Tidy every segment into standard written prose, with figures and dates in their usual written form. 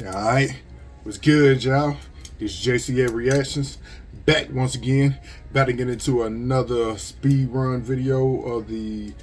Alright, what's good, y'all? It's J.C.A. Reactions, back once again, about to get into another speed run video of the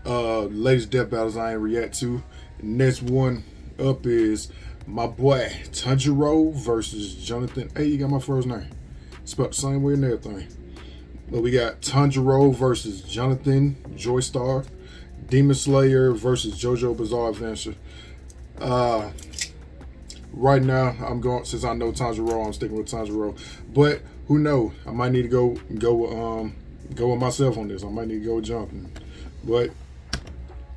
latest death battles I ain't react to. Next one up is my boy Tanjiro versus Jonathan. Hey, you got my first name. It's about the same way and everything. But we got Tanjiro versus Jonathan Joestar, Demon Slayer versus JoJo Bizarre Adventure. Right now, I'm going, since I know Tanjiro, I'm sticking with Tanjiro. But who knows? I might need to go with myself on this. I might need to go with Jonathan. But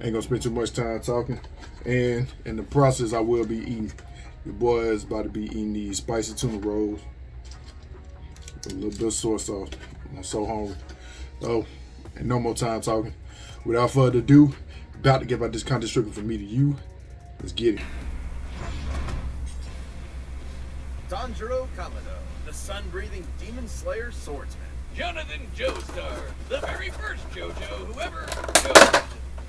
ain't gonna spend too much time talking. And in the process, I will be eating. Your boy is about to be eating these spicy tuna rolls with a little bit of soy sauce. I'm so hungry. So, and no more time talking. Without further ado, about to give out this content strictly from me to you. Let's get it. Tanjiro Kamado, the sun-breathing demon slayer swordsman. Jonathan Joestar, the very first JoJo who ever chose.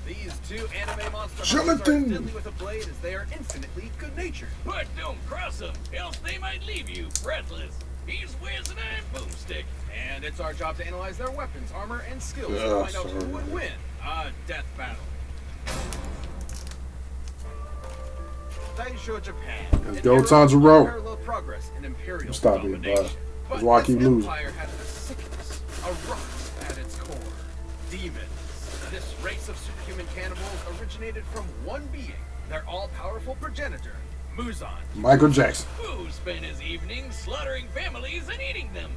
These two anime monsters Jonathan! are deadly with a blade as they are infinitely good-natured. But don't cross them, else they might leave you breathless. He's Wiz and I'm Boomstick. And it's our job to analyze their weapons, armor, and skills to find out who would win a death battle. Daisho, Japan. Let's go, Tanjiro. Parallel progress in imperial Stop it, bud. But That's why I keep this losing. empire had a sickness, a rot at its core. Demons. This race of superhuman cannibals originated from one being, their all-powerful progenitor, Muzan. Michael Jackson. Who spent his evenings slaughtering families and eating them,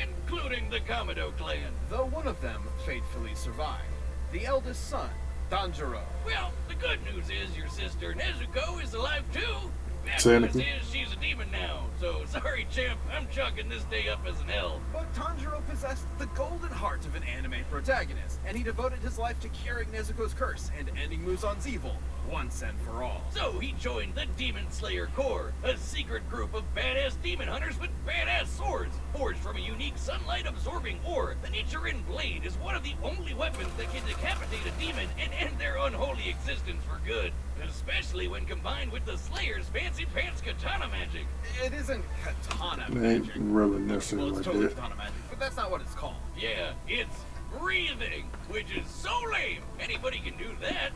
including the Kamado clan. Though one of them fatefully survived. The eldest son, Tanjiro. Well, the good news is your sister Nezuko is alive too. Bad news Technically. is she's a demon now. So sorry, champ, I'm chalking this day up as an L. But Tanjiro possessed the golden heart of an anime protagonist, and he devoted his life to curing Nezuko's curse and ending Muzan's evil, once and for all. So he joined the Demon Slayer Corps, a secret group of badass demon hunters with badass swords, forged from a unique sunlight-absorbing ore. The Nichiren blade is one of the only weapons that can decapitate a demon and end their unholy existence for good, especially when combined with the Slayer's fancy pants katana magic. It isn't katana It ain't magic. really necessarily Well, it's like totally that. katana magic, but that's not what it's called. Yeah, it's breathing, which is so lame. Anybody can do that.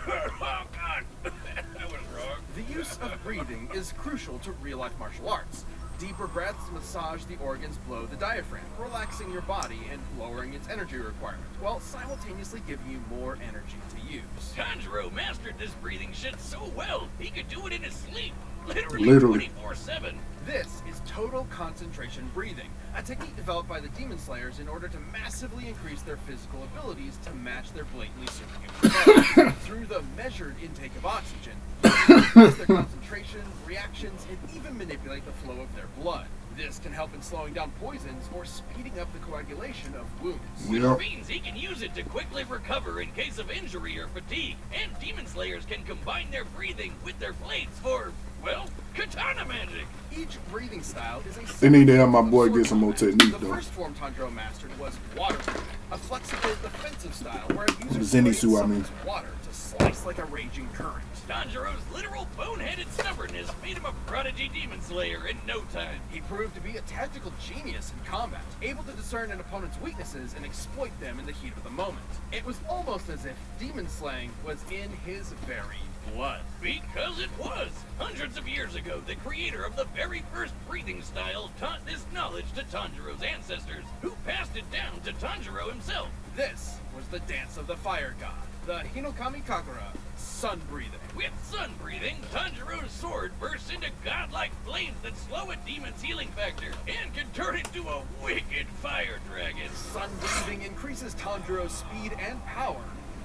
Oh, God. I was wrong. The use of breathing is crucial to real-life martial arts. Deeper breaths massage the organs below the diaphragm, relaxing your body and lowering its energy requirement, while simultaneously giving you more energy to use. Tanjiro mastered this breathing shit so well, he could do it in his sleep. Literally. 24/7. This is total concentration breathing, a technique developed by the Demon Slayers in order to massively increase their physical abilities to match their blatantly superhuman powers. Through the measured intake of oxygen, you can increase their concentration, reactions, and even manipulate the flow of their blood. This can help in slowing down poisons or speeding up the coagulation of wounds. Which Yep. means he can use it to quickly recover in case of injury or fatigue. And Demon Slayers can combine their breathing with their blades for, well, katana magic. Each breathing style is a They need to have my separate boy sword get some more combat. technique, The though. first form Tanjiro mastered was water breathing, a flexible defensive style where a user Zenitsu, I mean. water to slice like a raging current. Tanjiro's literal boneheaded stubbornness made him a prodigy Demon Slayer in no time. He proved to be a tactical genius in combat, able to discern an opponent's weaknesses and exploit them in the heat of the moment. It was almost as if demon slaying was in his very blood. Because it was. Hundreds of years ago, the creator of the very first breathing style taught this knowledge to Tanjiro's ancestors, who passed it down to Tanjiro himself. This was the dance of the fire god, the Hinokami Kagura, sun breathing. With sun breathing, Tanjiro's sword bursts into godlike flames that slow a demon's healing factor and can turn into a wicked fire dragon. Sun breathing increases Tanjiro's speed and power,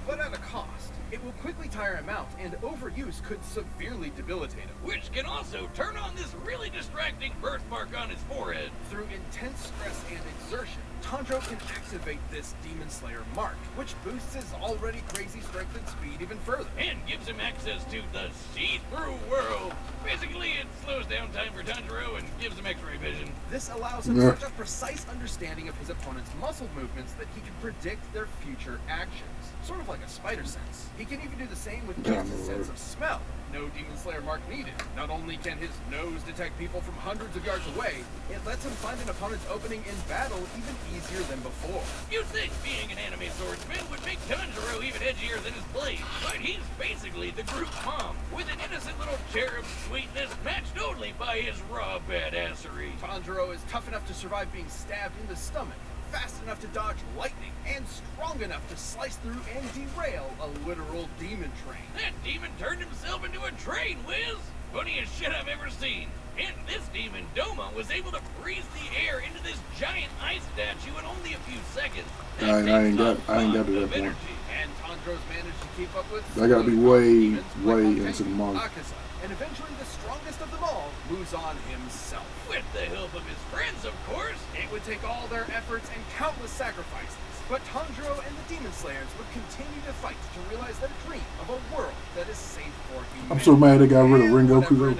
but at a cost. It will quickly tire him out, and overuse could severely debilitate him. Which can also turn on this really distracting birthmark on his forehead. Through intense stress and exertion, Tanjiro can activate this Demon Slayer mark, which boosts his already crazy strength and speed even further. And gives him access to the see-through world. Basically, it slows down time for Tanjiro and gives him X-ray vision. This allows him such a precise understanding of his opponent's muscle movements that he can predict their future actions. Sort of like a spider sense. He can even do the same with his sense of smell. No Demon Slayer mark needed. Not only can his nose detect people from hundreds of yards away, it lets him find an opponent's opening in battle even easier than before. You'd think being an anime swordsman would make Tanjiro even edgier than his blade, but he's basically the group mom, with an innocent little cherub sweetness matched only by his raw badassery. Tanjiro is tough enough to survive being stabbed in the stomach, fast enough to dodge lightning, and strong enough to slice through and derail a literal demon train. That demon turned himself into a train, Wiz! Funniest shit I've ever seen. And this demon, Doma, was able to freeze the air into this giant ice statue in only a few seconds. I ain't got to that point. And Tanjiro's managed to keep up with... I gotta be way like into the manga. Akaza. And eventually the strongest of them all moves on himself. With the help of his friends, of course. It would take all their efforts and countless sacrifices, but Tanjiro and the Demon Slayers would continue to fight to realize their dream of a world that is safe for humanity. I'm so mad they got rid of Rengoku though.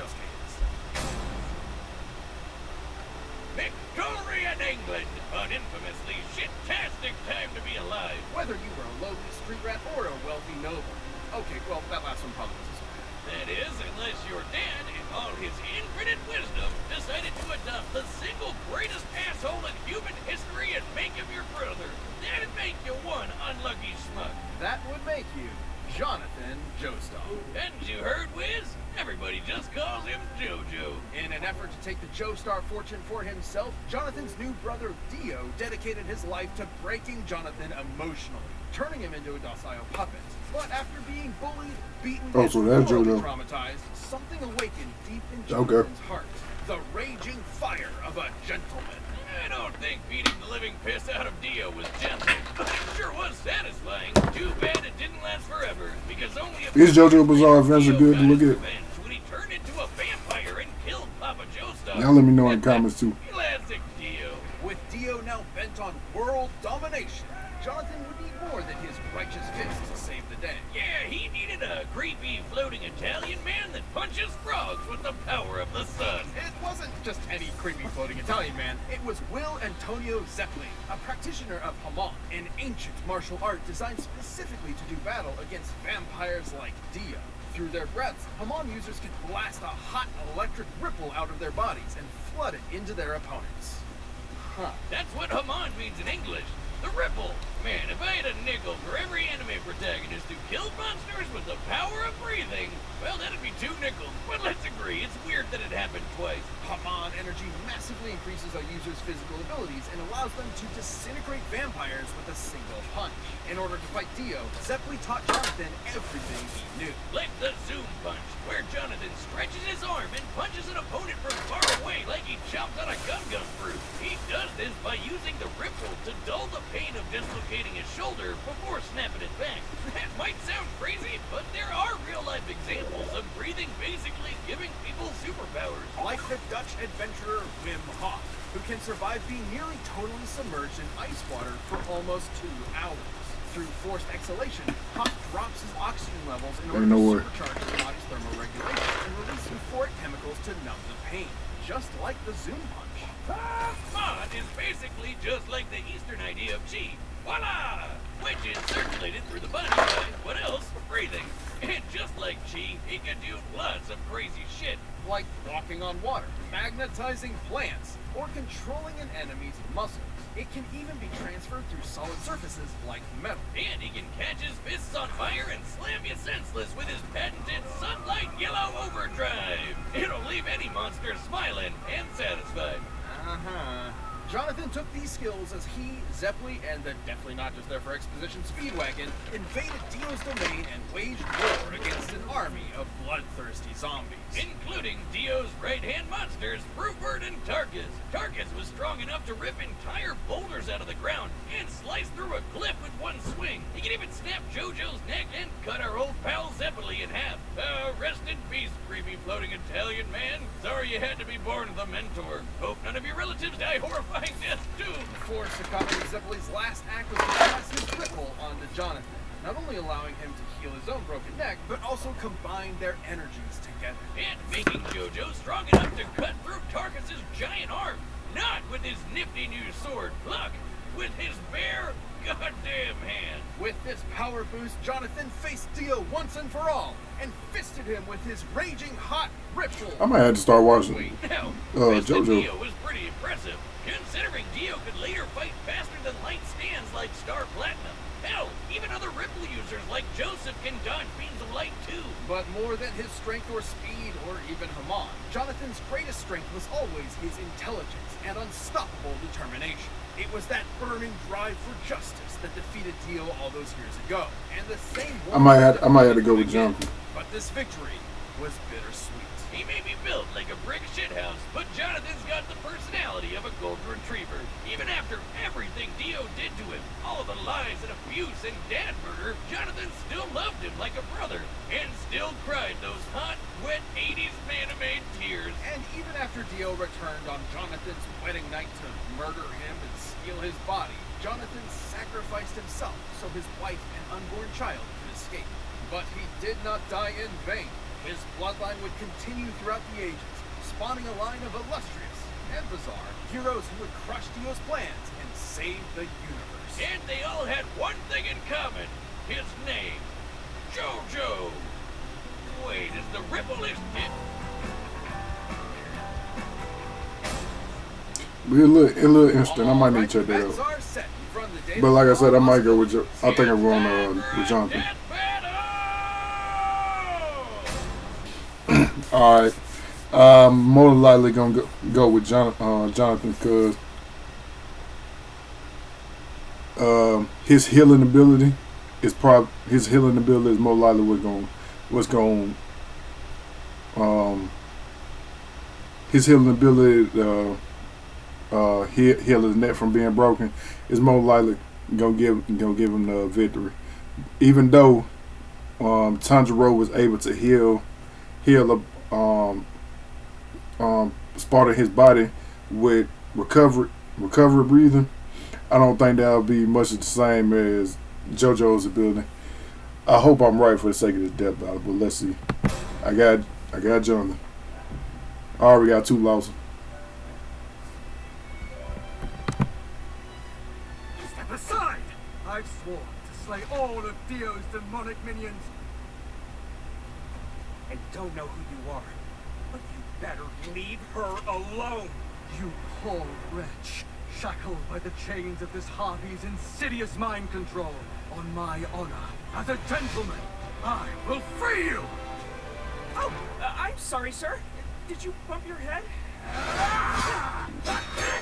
Victorian England, an infamously shit-tastic time to be alive. Whether you were a lowly street rat or a wealthy noble. Okay, well, that last one probably wasn't so bad. That is, unless your dad, in all his infinite wisdom, decided to adopt the single greatest asshole in human history and make him your brother. That'd make you one unlucky schmuck. That would make you Jonathan Joestar. Hadn't you heard, Wiz? Everybody just calls him JoJo. In an effort to take the Joestar fortune for himself, Jonathan's new brother Dio dedicated his life to breaking Jonathan emotionally, turning him into a docile puppet. But after being bullied, beaten, and morally traumatized, something awakened deep in Jonathan's heart. The raging fire of a gentleman. I don't think beating the living piss out of Dio was gentle. It sure was satisfying. Too bad it didn't last forever, because only a These JoJo Bizarre events are good to look at. when he turned into a vampire and killed Papa Joestar. Y'all let me know in the comments too. Classic Dio. With Dio now bent on world domination, Jonathan would need more than his righteous fist to save the day. Yeah, he needed a creepy floating Italian man that punches frogs with the power of the sun. It wasn't just any creepy floating Italian man. It was Will Antonio Zeppeli, a practitioner of Hamon, an ancient martial art designed specifically to do battle against vampires like Dio. Through their breaths, Hamon users could blast a hot electric ripple out of their bodies and flood it into their opponents. Huh. That's what Hamon means in English. The ripple. Man, if I had a nickel for every anime protagonist who killed monsters with the power of breathing, well, that'd be 2 nickels. But let's agree, it's weird that it happened twice. Hamon energy massively increases a user's physical abilities and allows them to disintegrate vampires with a single punch. In order to fight Dio, Zeppeli taught Jonathan everything he knew. Like the zoom punch, where Jonathan stretches his arm and punches an opponent from far away like he chopped on a gum fruit. He does this by using the ripple to dull the pain of dislocating his shoulder before snapping it back. That might sound crazy, but there are real-life examples of breathing basically giving people superpowers. Like the Dutch adventurer Wim Hof, who can survive being nearly totally submerged in ice water for almost 2 hours. Through forced exhalation, Hof drops his oxygen levels in order to supercharge his body's thermoregulation and release euphoric chemicals to numb the pain, just like the zoom punch. Mod is basically just like the Eastern idea of chi. Voila! Which is circulated through the body by, what else? Breathing. And just like chi, he can do lots of crazy shit. Like walking on water, magnetizing plants, or controlling an enemy's muscles. It can even be transferred through solid surfaces like metal. And he can catch his fists on fire and slam you senseless with his patented Sunlight Yellow Overdrive. It'll leave any monster smiling and satisfied. Jonathan took these skills as he, Zeppeli, and the definitely not just there for exposition Speedwagon invaded Dio's domain and waged war against an army of bloodthirsty zombies. Including Dio's right-hand monsters, Rupert and Tarkus. Tarkus was strong enough to rip entire boulders out of the ground and slice through a cliff with one swing. He could even snap JoJo's neck and cut our old pal Zeppeli in half. Rest in peace, creepy floating Italian man. Sorry you had to be born the mentor. Hope none of your relatives die horrifying deaths too. Before succumbing, Zeppeli's last act was to pass his ripple onto Jonathan. not only allowing him to heal his own broken neck, but also combine their energies together. And making JoJo strong enough to cut through Tarkus's giant arm. Not with his nifty new sword, look, with his bare goddamn hand. With this power boost, Jonathan faced Dio once and for all, and fisted him with his raging hot ripple. I might have to start watching Wait, now, fisted JoJo. Dio was pretty impressive, considering Dio could later fight faster than light stands like Star Platinum. Hell, even other Ripple users like Joseph can dodge beams of light too. But more than his strength or speed, or even Haman, Jonathan's greatest strength was always his intelligence and unstoppable determination. It was that burning drive for justice that defeated Dio all those years ago, and the same. I might have to go with Jonathan. But this victory was bittersweet. He may be built like a brick shithouse, but Jonathan's got the personality of a golden retriever. Even after everything Dio did to him, all the lies and abuse and dad murder, Jonathan still loved him like a brother, and still cried those hot, wet 80s Manamade tears. And even after Dio returned on Jonathan's wedding night to murder him and steal his body, Jonathan sacrificed himself so his wife and unborn child could escape. But he did not die in vain. His bloodline would continue throughout the ages, spawning a line of illustrious and bizarre heroes who would crush Dio's plans and save the universe. And they all had one thing in common. His name. JoJo. Wait, is the Ripple is it? Be a little interesting. I might need to check that Bets out. are set from the day But like I said, I might go with Joe. I think I'm going with Jonathan. All right. More than likely gonna go with Jonathan because his healing ability is more likely his healing ability heal his neck from being broken is more likely gonna give him the victory. Even though Tanjiro was able to heal part of his body with recovery breathing, I don't think that'll be much of the same as JoJo's ability. I hope I'm right for the sake of this death battle, but let's see. I got Jonathan. I already got 2 losses. Step aside! I've sworn to slay all of Dio's demonic minions. I don't know who you are, but you better leave her alone. You poor wretch, shackled by the chains of this harpy's insidious mind control. On my honor, as a gentleman, I will free you! Oh, I'm sorry, sir. Did you bump your head?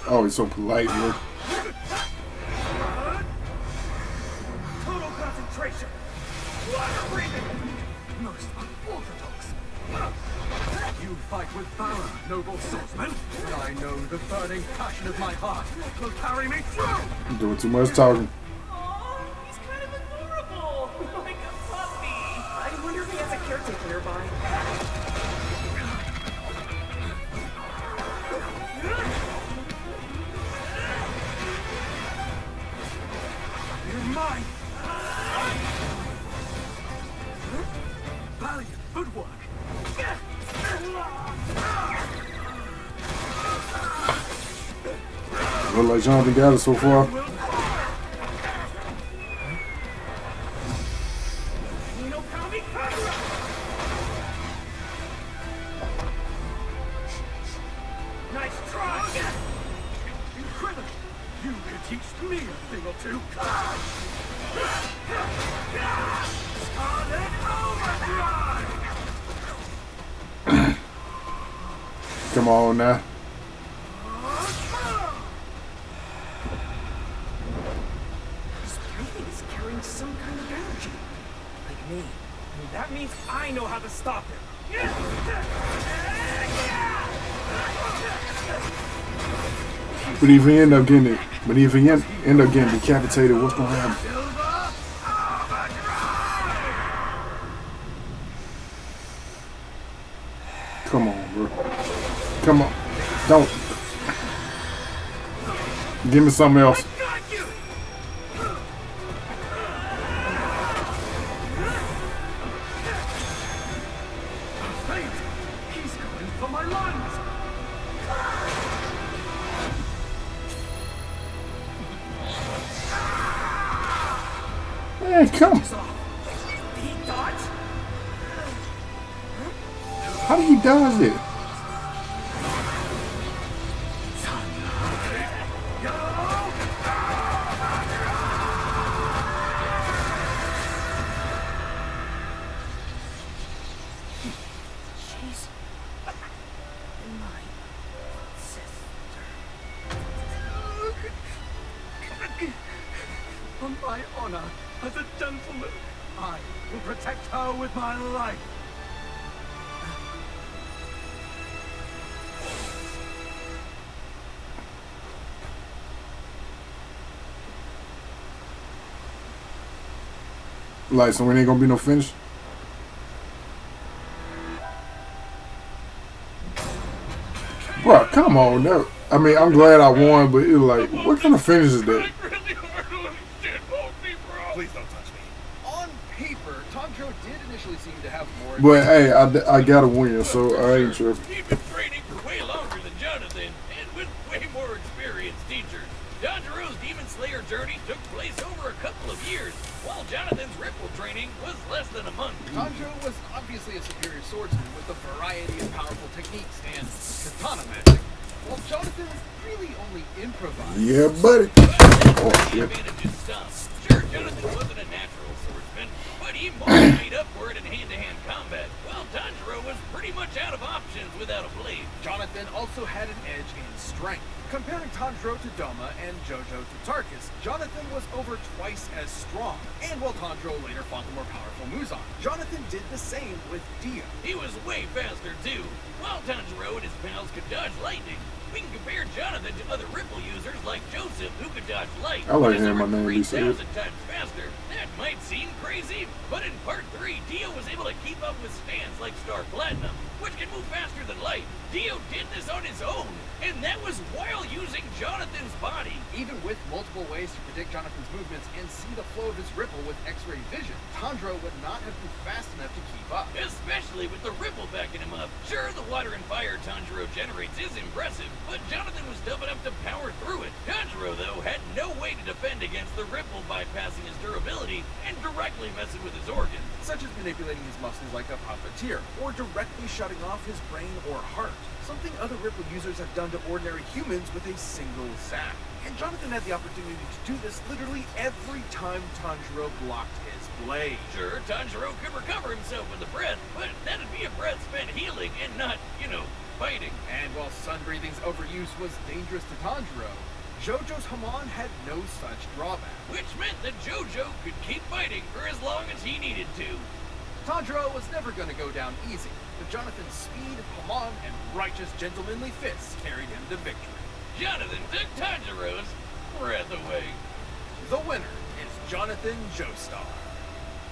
Oh, he's so polite, man. Total concentration! Water breathing! Most unorthodox! You fight with valor, noble swordsman, but I know the burning passion of my heart will carry me through! I'm doing too much talking. Aw, he's kind of adorable. Like a puppy. I wonder if he has a caretaker nearby. You're mine! Valiant footwork! Look like Jonathan got it so far. Nice try! Incredible! You could teach me a thing or two! Scarlet Overdrive! Come on now. Everything is carrying some kind of energy. Like me. And that means I know how to stop him. But if he end up getting decapitated, what's gonna happen? Come on, bro. Come on. Don't. Give me something else. for my lungs! Man, come. Did he dodge? How did he dodge it? She's my sister. On my honor as a gentleman, I will protect her with my life. Like, so we ain't gonna be no finish? Bro, come on. No. I mean, I'm glad I won, but it was like, what kind of finish is that? Really hard to understand. Hold me, bro. Please don't touch me. On paper, Tanjiro did initially seem to have more. But hey, I gotta win, so I ain't tripping. He'd been training for way longer than Jonathan, and with way more experienced teachers. Tanjiro's Demon Slayer journey took place over a couple of years, while Jonathan's Ripple training was less than a month. Tanjiro was obviously a superior swordsman with a variety of powerful techniques and katana magic, while Jonathan really only improvised. Yeah, buddy. Oh, The shit. advantage is stump. Sure, Jonathan wasn't a natural swordsman, but he most made up for it in hand-to-hand combat, while Tanjiro was pretty much out of options without a blade. Jonathan also had an edge in strength. Comparing Tanjiro to Doma and Jojo to Tarkus, Jonathan was over twice as strong. And while Tanjiro later fought the more powerful Muzan, Jonathan did the same with Dio. He was way faster too. While Tanjiro and his pals could dodge lightning, we can compare Jonathan to other Ripple users like Joseph, who could dodge light. I like but is hearing my over name be 3,000 said. times faster. That might seem crazy, but in Part 3, Dio was able to keep up with stands like Star Platinum, which can move faster than light. Dio did this on his own, and that was while using Jonathan's body. Even with multiple ways to predict Jonathan's movements and see the flow of his Ripple with X-ray vision, Tanjiro would not have been fast enough to keep up. Especially with the Ripple backing him up. Sure, the water and fire Tanjiro generates is impressive, but Jonathan was dumb enough to power through it. Tanjiro, though, had no way to defend against the Ripple bypassing his durability and directly messing with his organs. Such as manipulating his muscles like a puppeteer, or directly shutting off his brain or heart. Something other Ripple users have done to ordinary humans with a single zap. And Jonathan had the opportunity to do this literally every time Tanjiro blocked his blade. Sure, Tanjiro could recover himself with a breath, but that'd be a breath spent healing and not, fighting. And while sun breathing's overuse was dangerous to Tanjiro, Jojo's Hamon had no such drawback. Which meant that Jojo could keep fighting for as long as he needed to. Tanjiro was never going to go down easy, but Jonathan's speed, Hamon, and righteous gentlemanly fists carried him to victory. Jonathan took Tanjiro's breath away. The winner is Jonathan Joestar.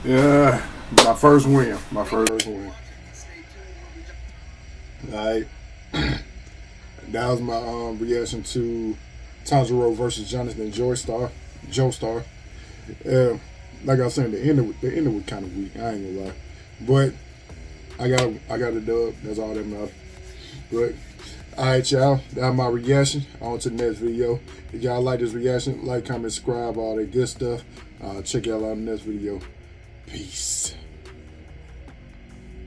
Yeah, my first win. My first win. Alright. That was my reaction to Tanjiro versus Jonathan Joestar. Like I was saying, the ending was kind of weak. I ain't gonna lie, but I got a dub. That's all that matters. But alright, y'all. That's my reaction. On to the next video. If y'all like this reaction, like, comment, subscribe, all that good stuff. Check y'all out in the next video. Peace.